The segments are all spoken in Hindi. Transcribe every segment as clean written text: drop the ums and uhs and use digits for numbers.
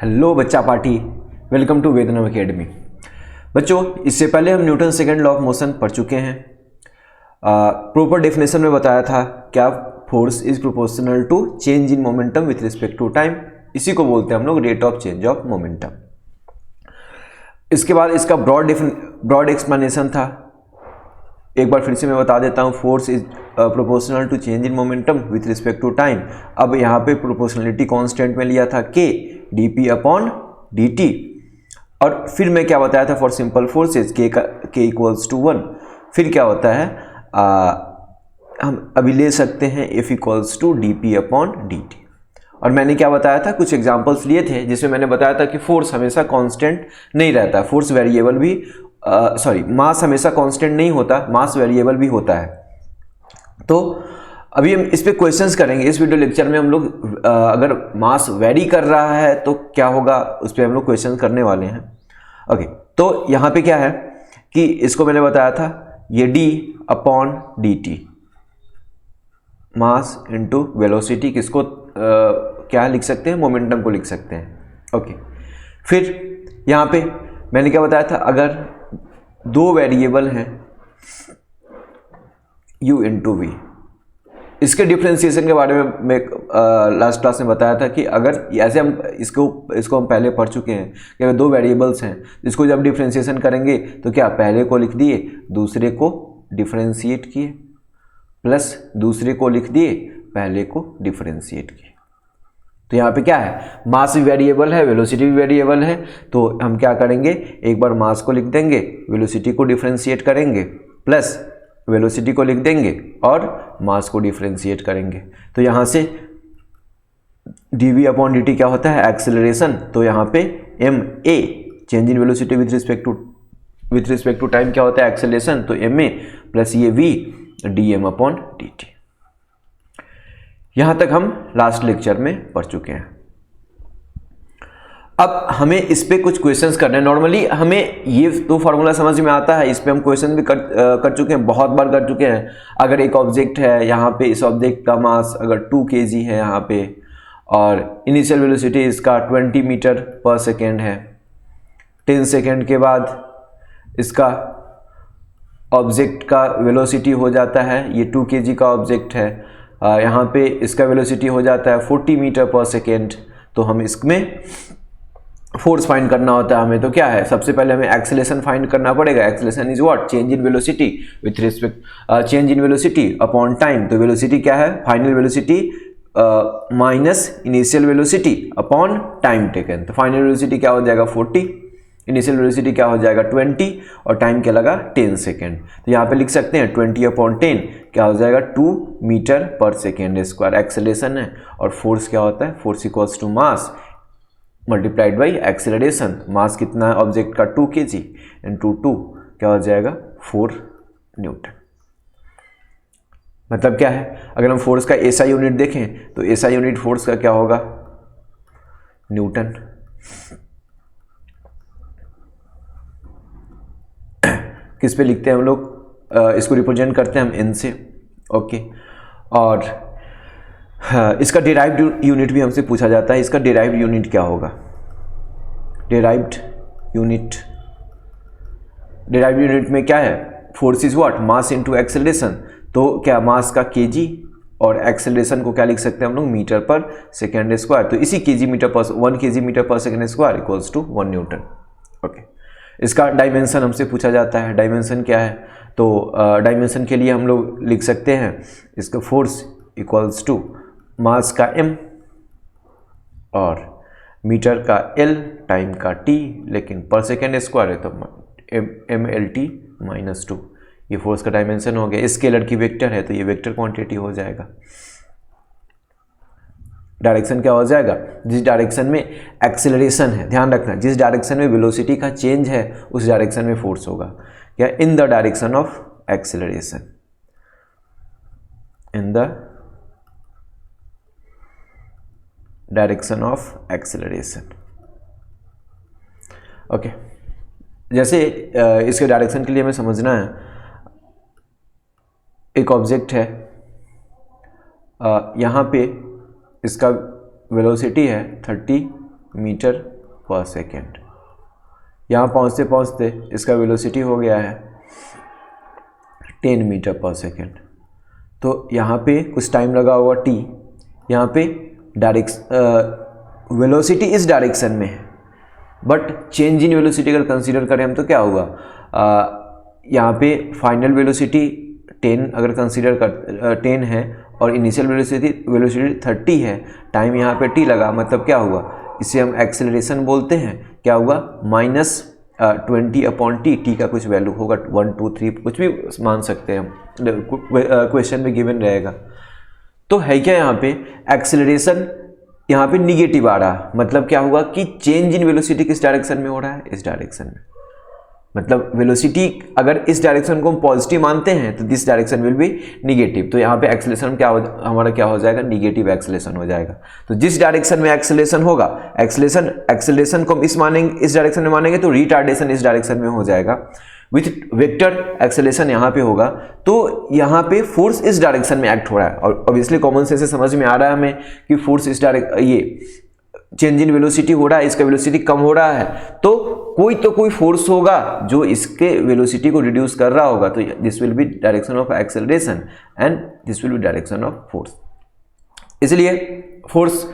हेलो बच्चा party, welcome to Vedanam academy. बच्चों, इससे पहले हम Newton second law of motion पढ़ चुके हैं। प्रॉपर डेफिनेशन में बताया था क्या force is proportional to change in momentum with respect to time. इसी को बोलते हैं हम लोग rate of change of momentum. इसके बाद इसका ब्रॉड एक्सप्लेनेशन था। एक बार फिर से मैं बता देता हूँ, force is proportional to change in momentum with respect to time. अब यहाँ पे प्रोपोर्शनलिटी कांस्टेंट में लिया था के dp अपॉन dt, और फिर मैं क्या बताया था फॉर सिंपल फोर्सेज के इक्वल्स टू 1। फिर क्या होता है, हम अभी ले सकते हैं f equals to dp upon dt। और मैंने क्या बताया था, कुछ एग्जांपल्स लिए थे जिसमें मैंने बताया था कि फोर्स हमेशा कांस्टेंट नहीं रहता, फोर्स वेरिएबल भी मास हमेशा कांस्टेंट नहीं होता, मास वेरिएबल भी होता है। तो अभी हम इस पे क्वेश्चंस करेंगे इस वीडियो लेक्चर में। हम लोग अगर मास वेरी कर रहा है तो क्या होगा, उस पर हम लोग क्वेश्चन करने वाले हैं। ओके, तो यहाँ पे क्या है कि इसको मैंने बताया था, ये d upon dt, mass into velocity, किसको क्या लिख सकते हैं, मोमेंटम को लिख सकते हैं। ओके, फिर यहाँ पे मैंने क्या बताया था, अगर दो वेरिएबल हैं u इंटू वी, इसके डिफ्रेंसिएशन के बारे में मैं लास्ट क्लास में बताया था कि अगर ऐसे हम इसको हम पहले पढ़ चुके हैं कि अगर दो वेरिएबल्स हैं, इसको जब डिफ्रेंसिएशन करेंगे तो क्या पहले को लिख दिए, दूसरे को डिफ्रेंशिएट किए, प्लस दूसरे को लिख दिए, पहले को डिफ्रेंशिएट किए। तो यहाँ पे क्या है, मास भी वेरिएबल है, वेलोसिटी भी वेरिएबल है। तो हम क्या करेंगे, एक बार मास को लिख देंगे, वेलोसिटी को डिफ्रेंशिएट करेंगे, प्लस वेलोसिटी को लिख देंगे और मास को डिफरेंशिएट करेंगे। तो यहाँ से dv अपॉन dt क्या होता है, एक्सेलरेशन। तो यहाँ पे ma change in velocity with respect to time क्या होता है, एक्सेलरेशन। तो ma प्लस ये v dm अपॉन dt। यहाँ तक हम लास्ट लेक्चर में पढ़ चुके हैं। अब हमें इस पे कुछ क्वेश्चंस करने हैं। नॉर्मली हमें ये तो फार्मूला समझ में आता है, इस पे हम क्वेश्चन भी कर चुके हैं, बहुत बार कर चुके हैं। अगर एक ऑब्जेक्ट है, यहाँ पे इस ऑब्जेक्ट का मास अगर 2 kg है यहाँ पे, और इनिशियल वेलोसिटी इसका 20 मीटर पर सेकेंड है, 10 सेकेंड के बाद इसका ऑब्जेक्ट का वेलोसिटी हो जाता है, ये 2 kg का ऑब्जेक्ट है, यहाँ पे इसका वेलोसिटी हो जाता है 40 मीटर पर सेकेंड। तो हम इसमें फोर्स फाइंड करना होता है हमें। तो क्या है, सबसे पहले हमें एक्सेलरेशन फाइंड करना पड़ेगा। Acceleration is what, change in velocity with respect change in velocity upon time. तो वेलोसिटी क्या है, final velocity minus initial velocity upon time taken. तो फाइनल वेलोसिटी क्या हो जाएगा 40, इनिशियल वेलोसिटी क्या हो जाएगा 20, और टाइम क्या लगा 10 सेकेंड। तो यहाँ पे लिख सकते हैं 20 अपॉन 10 क्या हो जाएगा 2 metre per second square acceleration है। और फोर्स क्या होता है, force equals to mass multiplied by acceleration. Mass कितना है ऑब्जेक्ट का 2 kg इंटू 2 क्या हो जाएगा 4 न्यूटन। मतलब क्या है, अगर हम फोर्स का एसआई यूनिट देखें तो एसआई यूनिट फोर्स का क्या होगा, न्यूटन। किस पे लिखते हैं हम लोग, इसको रिप्रेजेंट करते हैं हम एन से। ओके, और इसका डिराइव्ड यूनिट भी हमसे पूछा जाता है। इसका डिराइव्ड यूनिट क्या होगा, डिराइव्ड यूनिट में क्या है, force is what, mass into acceleration. तो क्या मास का केजी और एक्सेलरेशन को क्या लिख सकते हैं हम लोग, मीटर पर सेकेंड स्क्वायर। तो इसी 1 kg metre per second square equals to 1 newton. Okay, इसका डायमेंशन हमसे पूछा जाता है। डायमेंशन क्या है, तो डायमेंशन के लिए हम लोग लिख सकते हैं इसका फोर्स इक्वल्स टू मास का m और मीटर का l, टाइम का t, लेकिन पर सेकेंड स्क्वायर है तो mlt माइनस 2। ये फोर्स का डायमेंशन हो गया। स्केलर की वेक्टर है तो ये वेक्टर क्वांटिटी हो जाएगा। डायरेक्शन क्या हो जाएगा, जिस डायरेक्शन में एक्सेलरेशन है, ध्यान रखना, जिस डायरेक्शन में वेलोसिटी का चेंज है उस डायरेक्शन में फोर्स होगा। क्या, इन the direction of acceleration, in the direction of acceleration. Okay, जैसे इसके डायरेक्शन के लिए हमें समझना है, एक ऑब्जेक्ट है, यहाँ पे इसका वेलोसिटी है 30 मीटर पर सेकेंड। यहाँ पहुँचते पहुँचते इसका वेलोसिटी हो गया है 10 मीटर पर सेकेंड। तो यहाँ पे कुछ टाइम लगा होगा t, यहाँ पे वेलोसिटी इस डायरेक्शन में है, बट चेंज इन वेलोसिटी अगर कंसीडर करें हम तो क्या होगा, यहाँ पे फाइनल वेलोसिटी 10 अगर कंसीडर कर 10 है और इनिशियल वेलोसिटी 30 है, टाइम यहाँ पे t लगा, मतलब क्या हुआ, इसे हम एक्सेलरेशन बोलते हैं। क्या हुआ, -20/t, t का कुछ वैल्यू होगा 1 2 3 कुछ भी मान सकते हैं हम, क्वेश्चन में गिवन रहेगा। तो है क्या, यहाँ पे एक्सेलरेशन यहाँ पे निगेटिव आ रहा, मतलब क्या हुआ कि चेंज इन वेलोसिटी किस डायरेक्शन में हो रहा है, इस डायरेक्शन में। मतलब वेलोसिटी अगर इस डायरेक्शन को हम पॉजिटिव मानते हैं तो this direction will be negative, तो यहाँ पे एक्सेलरेशन हमारा क्या हो जाएगा, निगेटिव एक्सेलरेशन हो जाएगा। तो जिस डायरेक्शन में एक्सेलरेशन होगा, एक्सेलरेशन को हम इस डायरेक्शन में मानेंगे तो रिटार्डेशन इस डायरेक्शन में हो जाएगा। विथ वेक्टर एक्सेलरेशन यहाँ पे होगा, तो यहाँ पे फोर्स इस डायरेक्शन में एक्ट हो रहा है। और ऑब्वियसली कॉमन सेंस से समझ में आ रहा है हमें कि फोर्स इस ये चेंज इन वेलोसिटी हो रहा है, इसका वेलोसिटी कम हो रहा है, तो कोई फोर्स होगा जो इसके वेलोसिटी को रिड्यूस कर रहा होगा। तो this will be direction of acceleration and this will be direction of force. इसलिए force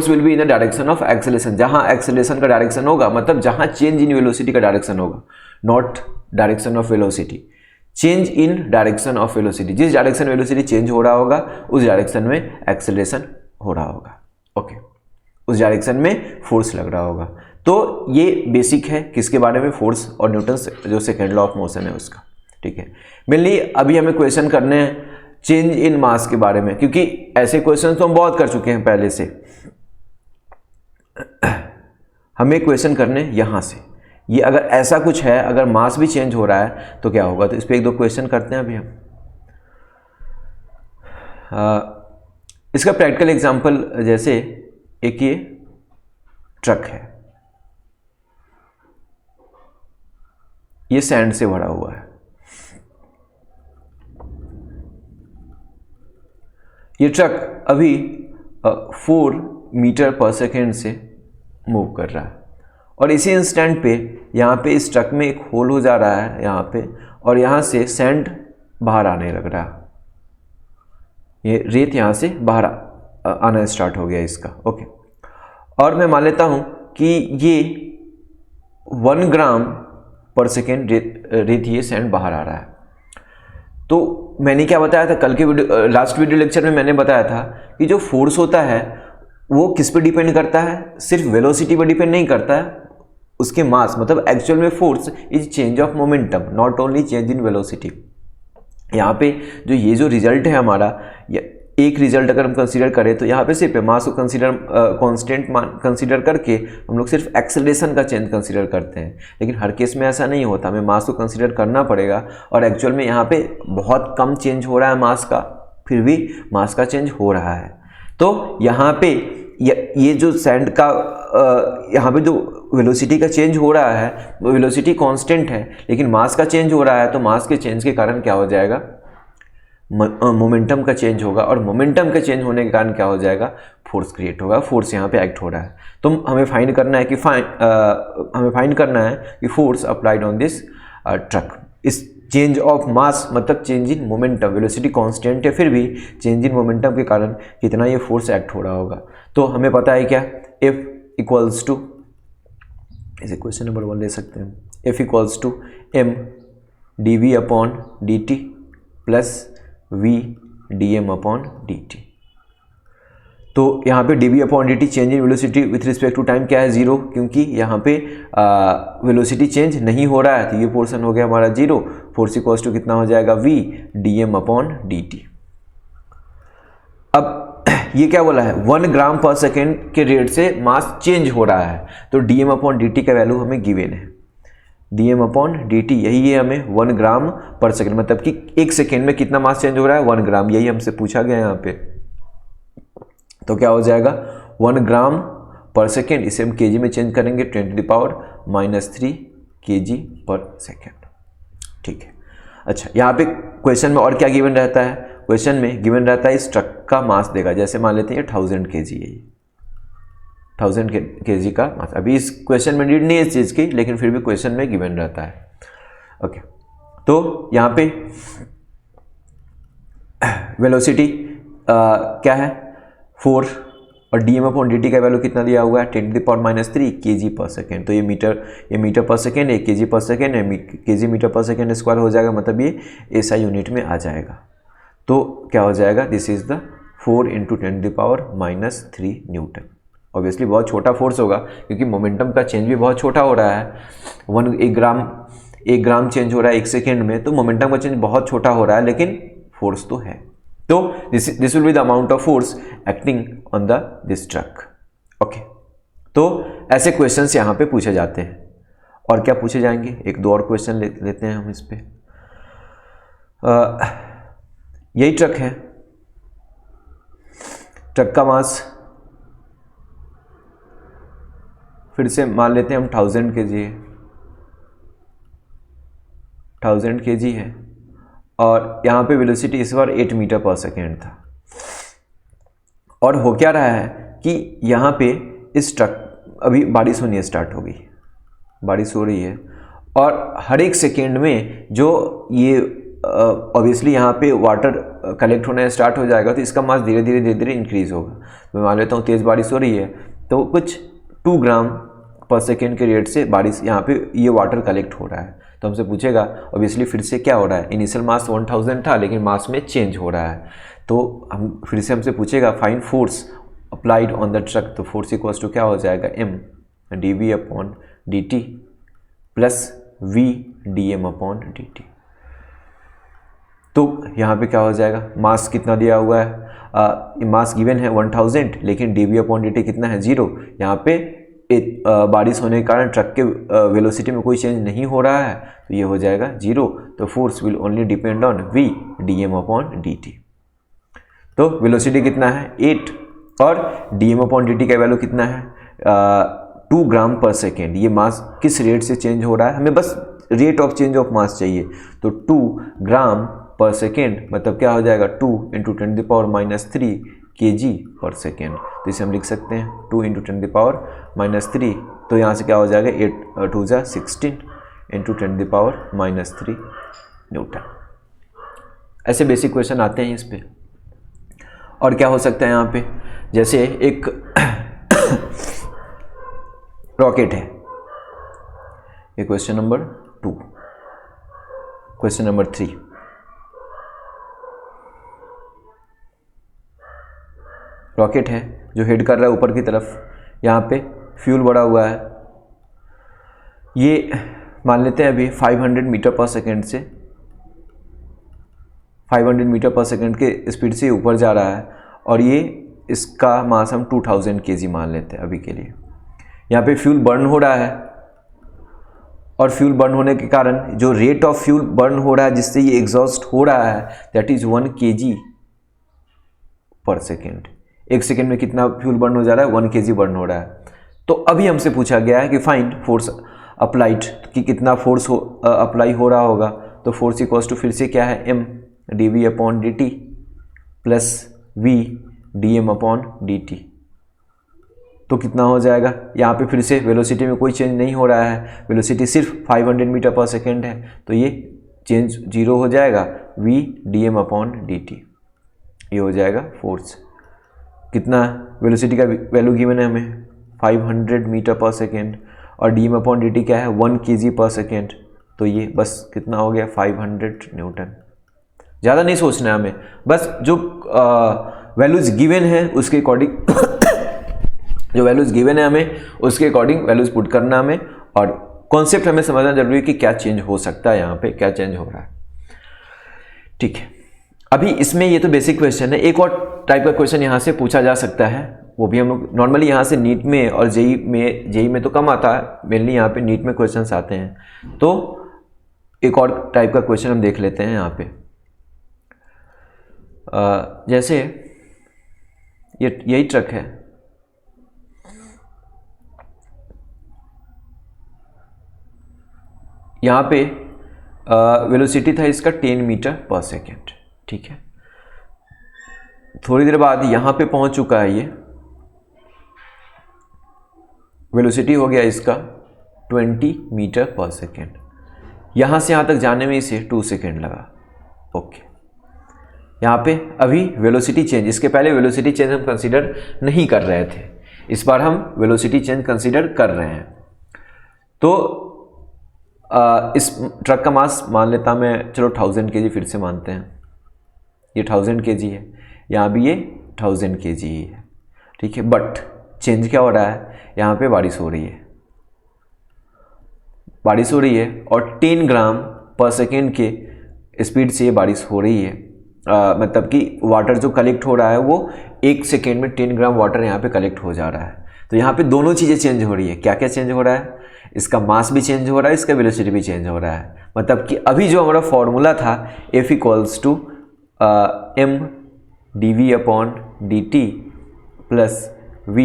will be in the direction of acceleration. जहां एक्सेलरेशन का डायरेक्शन होगा, मतलब जहां चेंज इन वेलोसिटी का डायरेक्शन होगा, not direction of velocity, change in direction of velocity. जिस डायरेक्शन वेलोसिटी चेंज हो रहा होगा उस डायरेक्शन में एक्सेलरेशन हो रहा होगा। ओके, उस डायरेक्शन में फोर्स लग रहा होगा। तो ये बेसिक है किसके बारे में, फोर्स और न्यूटन जो सेकेंड लॉ ऑफ मोशन है उसका। ठीक है, मेनली अभी हमें क्वेश्चन करने हैं चेंज इन मास के बारे में, क्योंकि ऐसे क्वेश्चन तो हम बहुत कर चुके हैं पहले से। हमें क्वेश्चन करने यहां से, ये अगर ऐसा कुछ है, अगर मास भी चेंज हो रहा है तो क्या होगा, तो इस पर एक दो क्वेश्चन करते हैं अभी हम। इसका प्रैक्टिकल एग्जांपल, जैसे एक ये ट्रक है, ये सैंड से भरा हुआ है, ये ट्रक अभी 4 मीटर पर सेकेंड से मूव कर रहा है, और इसी इंस्टेंट पे यहाँ पे इस ट्रक में एक होल हो जा रहा है यहाँ पे, और यहाँ से सैंड बाहर आने लग रहा है, ये रेत यहाँ से बाहर आना स्टार्ट हो गया इसका। ओके, और मैं मान लेता हूँ कि ये 1 ग्राम पर सेकेंड रेत ये सैंड बाहर आ रहा है। तो मैंने क्या बताया था कल के लास्ट वीडियो लेक्चर में, मैंने बताया था कि जो फोर्स होता है वो किस पे डिपेंड करता है, सिर्फ वेलोसिटी पे डिपेंड नहीं करता है, उसके मास, मतलब एक्चुअल में force is change of momentum, not only change in velocity. यहाँ पे जो ये जो रिजल्ट है हमारा, एक रिजल्ट अगर हम कंसीडर करें तो यहाँ पे सिर्फ मास को कांस्टेंट कंसीडर करके हम लोग सिर्फ एक्सेलरेशन का चेंज कंसीडर करते हैं, लेकिन हर केस में ऐसा नहीं होता, हमें मास को कंसीडर करना पड़ेगा। और एक्चुअल में यहाँ पे बहुत कम चेंज हो रहा है मास का, फिर भी मास का चेंज हो रहा है। तो यहाँ पे ये जो सैंड का यहाँ पे जो वेलोसिटी का चेंज हो रहा है, वो वेलोसिटी कांस्टेंट है, लेकिन मास का चेंज हो रहा है, तो मास के चेंज के कारण क्या हो जाएगा, मोमेंटम का चेंज होगा, और मोमेंटम के चेंज होने के कारण क्या हो जाएगा, फोर्स क्रिएट होगा, फोर्स यहाँ पे एक्ट हो रहा है। तो हमें फाइंड करना है कि force applied on this truck, इस चेंज ऑफ मास मतलब change in momentum, velocity constant है फिर भी चेंज इन मोमेंटम के कारण कितना ये फोर्स एक्ट हो रहा होगा। तो हमें पता है क्या, F इक्वल्स टू, इसे क्वेश्चन नंबर 1 ले सकते हैं, F equals to m dv upon dt plus v dm upon dt। तो यहाँ पे dv upon dt change in velocity with respect to time क्या है, 0, क्योंकि यहाँ पे वेलोसिटी चेंज नहीं हो रहा है, तो ये पोर्शन हो गया हमारा 0। फोर्स इक्वल्स टू कितना हो जाएगा, v dm अपॉन dt। अब ये क्या बोला है, 1 ग्राम पर सेकेंड के रेट से मास चेंज हो रहा है, तो dm अपॉन dt का वैल्यू हमें गिवन है, dm अपॉन dt यही है हमें 1 ग्राम पर सेकेंड, मतलब कि 1 सेकेंड में कितना मास चेंज हो रहा है, 1 ग्राम, यही हमसे पूछा गया यहाँ पे। तो क्या हो जाएगा, 1 ग्राम पर सेकेंड, इसे हम केजी में चेंज करेंगे, 10⁻³ kg पर सेकेंड। ठीक है, अच्छा यहाँ पे क्वेश्चन में और क्या गिवन रहता है, क्वेश्चन में गिवन रहता है इस ट्रक का मास देगा, जैसे मान लेते हैं 1000 kg है ये, 1000 kg का मास। अभी इस क्वेश्चन में नीड नहीं है इस चीज़ की, लेकिन फिर भी क्वेश्चन में गिवन रहता है। ओके, तो यहाँ पे वेलोसिटी क्या है 4 और dm/dt का वैल्यू कितना दिया हुआ है 10⁻³ kg/s। तो ये मीटर पर सेकेंड, ये kg/s है, kg metre per second square हो जाएगा, मतलब ये SI यूनिट में आ जाएगा। तो क्या हो जाएगा, this is the 4 × 10⁻³ Newton. Obviously बहुत छोटा फोर्स होगा क्योंकि मोमेंटम का चेंज भी बहुत छोटा हो रहा है। 1 ग्राम चेंज हो रहा है 1 सेकेंड में, तो मोमेंटम का चेंज बहुत छोटा हो रहा है, लेकिन फोर्स तो है। तो this will be the amount of force acting on this truck. Okay, तो ऐसे क्वेश्चंस यहाँ पे पूछे जाते हैं। और क्या पूछे जाएंगे, एक दो और क्वेश्चन लेते हैं हम इस पे। यही ट्रक है, ट्रक का मास फिर से मान लेते हैं हम 1000 kg है, 1000 kg है, और यहाँ पे वेलोसिटी इस बार 8 मीटर/s था। और हो क्या रहा है कि यहाँ पे इस ट्रक, अभी बारिश होनी स्टार्ट हो गई, बारिश हो रही है, और हर एक सेकेंड में जो ये ऑब्वियसली यहाँ पे वाटर कलेक्ट होना स्टार्ट हो जाएगा, तो इसका मास धीरे धीरे इंक्रीज होगा। मैं मान लेता हूँ तेज़ बारिश हो रही है, तो कुछ 2 ग्राम/s के रेट से बारिश यहाँ पे ये वाटर कलेक्ट हो रहा है। तो हमसे पूछेगा ऑब्वियसली फिर से क्या हो रहा है, इनिशियल मास 1000 था, लेकिन मास में चेंज हो रहा है। तो हम फिर से हमसे पूछेगा find force applied on the truck. तो फोर्स इक्वल्स टू क्या हो जाएगा, m/dv/dt प्लस v dm/dt। तो यहाँ पे क्या हो जाएगा, मास कितना दिया हुआ है, मास गिवन है 1000, लेकिन dv/dt कितना है 0। यहाँ पे बारिश होने के कारण ट्रक के वेलोसिटी में कोई चेंज नहीं हो रहा है, तो ये हो जाएगा 0। तो force will only depend on v dm/dt। तो वेलोसिटी कितना है 8 और dm/dt का वैल्यू कितना है 2 ग्राम/s। ये मास किस रेट से चेंज हो रहा है, हमें बस rate of change of mass चाहिए। तो 2 ग्राम/s मतलब क्या हो जाएगा 2 × 10⁻³ kg/s। तो इसे हम लिख सकते हैं 2 × 10⁻³ तो यहाँ से क्या हो जाएगा 8 2 × 16 × 10⁻³ न्यूटन। ऐसे बेसिक क्वेश्चन आते हैं इस पे। और क्या हो सकता है यहाँ पे, जैसे एक रॉकेट है, ये question number 2। Question number 3, rocket है जो हेड कर रहा है ऊपर की तरफ, यहाँ पे फ्यूल बढ़ा हुआ है। ये मान लेते हैं अभी 500 मीटर/s से 500 मीटर/s के स्पीड से ऊपर जा रहा है, और ये इसका मास हम 2000 kg मान लेते हैं अभी के लिए। यहाँ पे फ्यूल बर्न हो रहा है, और फ्यूल बर्न होने के कारण जो रेट ऑफ फ्यूल बर्न हो रहा है जिससे ये एग्जॉस्ट हो रहा है, दैट इज 1 kg/s। 1 सेकेंड में कितना फ्यूल बर्न हो जा रहा है, 1 kg बर्न हो रहा है। तो अभी हमसे पूछा गया है कि फाइंड फोर्स अप्लाइड, कि कितना फोर्स अप्लाई हो रहा होगा। तो फोर्स इक्वल्स टू फिर से क्या है m/dv/dt प्लस v dm/dt। तो कितना हो जाएगा, यहाँ पे फिर से वेलोसिटी में कोई चेंज नहीं हो रहा है, वेलोसिटी सिर्फ 500 मीटर/s है, तो ये चेंज 0 हो जाएगा, v dm/dt। ये हो जाएगा फोर्स। कितना वेलोसिटी का वैल्यू गिवन है हमें 500 मीटर/s, और dm/dt क्या है 1 kg/s। तो ये बस कितना हो गया 500 न्यूटन। ज़्यादा नहीं सोचना है हमें, बस जो वैल्यूज़ गिवन है उसके अकॉर्डिंग जो वैल्यूज़ गिवन है हमें उसके अकॉर्डिंग वैल्यूज़ पुट करना हमें, और कॉन्सेप्ट हमें समझना जरूरी है कि क्या चेंज हो सकता है, यहाँ पे क्या चेंज हो रहा है। ठीक है, अभी इसमें ये तो बेसिक क्वेश्चन है। एक और टाइप का क्वेश्चन यहाँ से पूछा जा सकता है, वो भी हम लोग नॉर्मली यहाँ से नीट में और जेई में तो कम आता है, मेनली यहाँ पे नीट में क्वेश्चंस आते हैं। तो एक और टाइप का क्वेश्चन हम देख लेते हैं यहाँ पे। जैसे यही ट्रक है, यहाँ पे वेलोसिटी था इसका 10 मीटर/s। ठीक है, थोड़ी देर बाद यहाँ पे पहुँच चुका है ये, वेलोसिटी हो गया इसका 20 मीटर पर सेकेंड। यहाँ से यहाँ तक जाने में इसे 2 सेकेंड लगा। ओके, यहाँ पे अभी वेलोसिटी चेंज, इसके पहले वेलोसिटी चेंज हम कंसीडर नहीं कर रहे थे, इस बार हम वेलोसिटी चेंज कंसीडर कर रहे हैं। तो इस ट्रक का मास मान लेता मैं, चलो 1000 kg फिर से मानते हैं, ये 1000 kg है, यहाँ भी ये 1000 kg ही है, ठीक है। बट चेंज क्या हो रहा है, यहाँ पे बारिश हो रही है, बारिश हो रही है और 10 ग्राम पर सेकेंड के स्पीड से ये बारिश हो रही है। मतलब कि वाटर जो कलेक्ट हो रहा है वो 1 सेकेंड में 10 ग्राम वाटर यहाँ पे कलेक्ट हो जा रहा है। तो यहाँ पे दोनों चीज़ें चेंज हो रही है। क्या क्या चेंज हो रहा है, इसका मास भी चेंज हो रहा है, इसका वेलोसिटी भी चेंज हो रहा है। मतलब कि अभी जो हमारा फॉर्मूला था F = m dv/dt plus v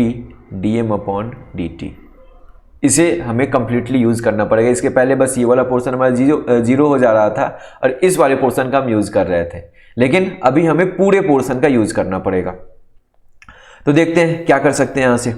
dm/dt, इसे हमें कंप्लीटली यूज़ करना पड़ेगा। इसके पहले बस ये वाला पोर्शन हमारा जीरो हो जा रहा था और इस वाले पोर्शन का हम यूज़ कर रहे थे, लेकिन अभी हमें पूरे पोर्शन का यूज़ करना पड़ेगा। तो देखते हैं क्या कर सकते हैं। यहाँ से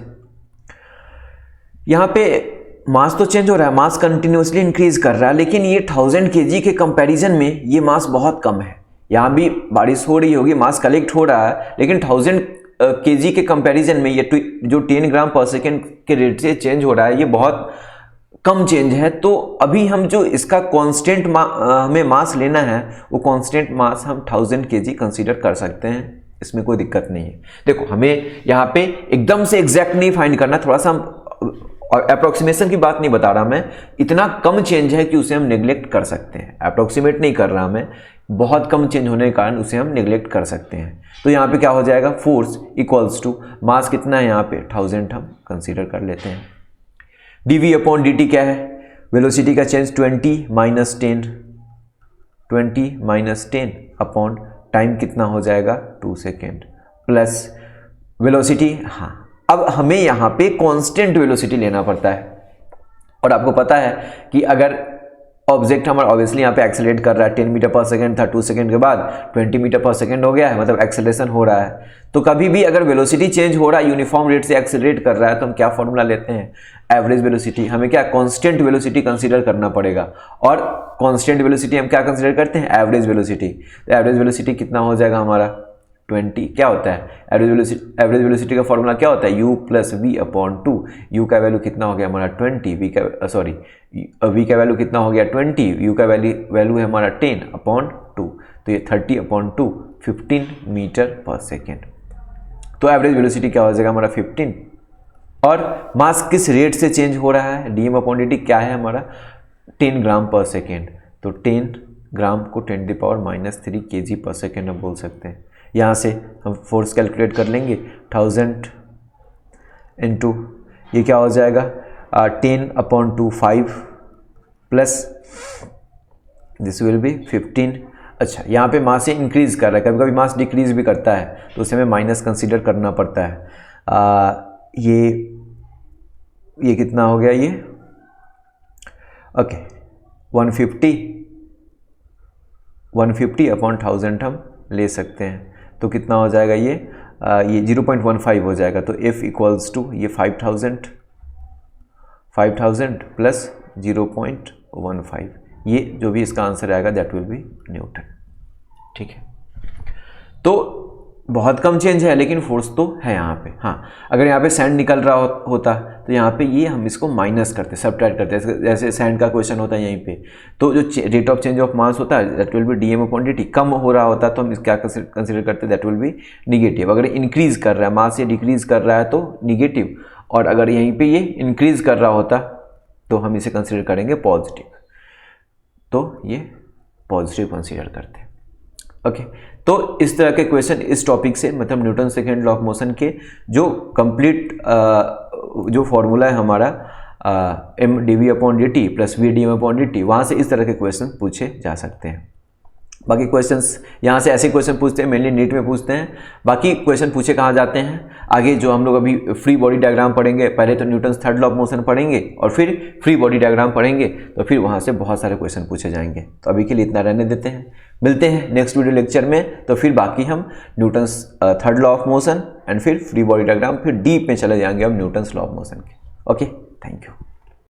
यहाँ पे मास तो चेंज हो रहा है, मास कंटिन्यूसली इंक्रीज कर रहा है, लेकिन ये 1000 kg के कंपैरिजन में ये मास बहुत कम है। यहाँ भी बारिश हो रही होगी, मास कलेक्ट हो रहा है, लेकिन 1000 kg के कंपैरिजन में ये जो 10 ग्राम पर सेकेंड के रेट से चेंज हो रहा है, ये बहुत कम चेंज है। तो अभी हम जो इसका कांस्टेंट हमें मास लेना है, वो कांस्टेंट मास हम 1000 kg कंसीडर कर सकते हैं, इसमें कोई दिक्कत नहीं है। देखो, हमें यहाँ पे एकदम से एग्जैक्ट नहीं फाइंड करना, थोड़ा सा हम और अप्रोक्सीमेशन की बात नहीं बता रहा मैं, इतना कम चेंज है कि उसे हम नेग्लेक्ट कर सकते हैं। अप्रोक्सीमेट नहीं कर रहा मैं, बहुत कम चेंज होने के कारण उसे हम नेग्लेक्ट कर सकते हैं। तो यहाँ पे क्या हो जाएगा, फोर्स इक्वल्स टू मास कितना है यहाँ पे 1000 हम कंसीडर कर लेते हैं। dv/dt क्या है, वेलोसिटी का चेंज 20 - 10 अपॉन टाइम कितना हो जाएगा 2 सेकेंड प्लस वेलोसिटी। हाँ, अब हमें यहाँ पे कांस्टेंट वेलोसिटी लेना पड़ता है, और आपको पता है कि अगर ऑब्जेक्ट हमारा ऑब्वियसली यहाँ पे एक्सेलरेट कर रहा है, 10 मीटर पर सेकेंड था, 2 सेकेंड के बाद 20 मीटर पर सेकेंड हो गया है, मतलब एक्सेलरेशन हो रहा है। तो कभी भी अगर वेलोसिटी चेंज हो रहा है, यूनिफॉर्म रेट से एक्सेलरेट कर रहा है, तो हम क्या फॉर्मूला लेते हैं, एवरेज वेलोसिटी। हमें क्या कांस्टेंट वेलोसिटी कंसीडर करना पड़ेगा, और कांस्टेंट वेलोसिटी हम क्या कंसीडर करते हैं, एवरेज वेलोसिटी। तो एवरेज वेलोसिटी कितना हो जाएगा हमारा 20। क्या होता है एवरेज वेलोसिटी का फॉर्मूला क्या होता है, u + v/2। u का वैल्यू कितना हो गया हमारा 20, v का वैल्यू कितना हो गया 20, u का वैल्यू है हमारा 10/2, तो ये 30/2 15 मीटर पर सेकेंड। तो एवरेज वेलोसिटी क्या हो जाएगा हमारा 15। और मास किस रेट से चेंज हो रहा है, dm/dt क्या है हमारा 10 ग्राम पर सेकेंड। तो 10 ग्राम को 10⁻³ kg पर सेकेंड हम बोल सकते हैं। यहाँ से हम फोर्स कैलकुलेट कर लेंगे, 1000 इंटू ये क्या हो जाएगा 10/2 5 प्लस दिस विल बी 15। अच्छा, यहाँ पे मास इंक्रीज कर रहा है, कभी कभी मास डिक्रीज भी करता है, तो उसे हमें माइनस कंसीडर करना पड़ता है। ये कितना हो गया ये, ओके 150/1000 हम ले सकते हैं। तो कितना हो जाएगा ये 0.15 हो जाएगा। तो F = ये 5000 प्लस 0.15, ये जो भी इसका आंसर आएगा दैट विल बी न्यूटन। ठीक है, तो बहुत कम चेंज है, लेकिन फोर्स तो है यहाँ पे। हाँ, अगर यहाँ पे सैंड निकल रहा होता तो यहाँ पे ये हम इसको माइनस करते, सब्ट्रैक्ट करते, जैसे सैंड का क्वेश्चन होता है यहीं पे। तो जो rate of change of mass होता है दैट विल बी dm/dt। कम हो रहा होता तो हम क्या कंसिडर करते, दैट विल बी निगेटिव। अगर इंक्रीज कर रहा है, मास ये डिक्रीज कर रहा है तो निगेटिव, और अगर यहीं पर ये इंक्रीज कर रहा होता तो हम इसे कंसिडर करेंगे पॉजिटिव। तो ये पॉजिटिव कंसिडर करते हैं। ओके, तो इस तरह के क्वेश्चन इस टॉपिक से, मतलब Newton second law of motion के जो कंप्लीट जो फॉर्मूला है हमारा m dv/dt plus v dm/dt, वहाँ से इस तरह के क्वेश्चन पूछे जा सकते हैं। बाकी क्वेश्चंस यहाँ से ऐसे क्वेश्चन पूछते हैं, मेनली नीट में पूछते हैं। बाकी क्वेश्चन पूछे कहाँ जाते हैं, आगे जो हम लोग अभी फ्री बॉडी डायग्राम पढ़ेंगे, पहले तो Newton's third law of motion पढ़ेंगे और फिर फ्री बॉडी डायग्राम पढ़ेंगे, तो फिर वहाँ से बहुत सारे क्वेश्चन पूछे जाएंगे। तो अभी के लिए इतना रहने देते हैं, मिलते हैं नेक्स्ट वीडियो लेक्चर में। तो फिर बाकी हम Newton's third law of motion and फिर फ्री बॉडी डायग्राम, फिर डीप में चले जाएंगे हम न्यूटन्स लॉ ऑफ मोशन के। ओके। Thank you.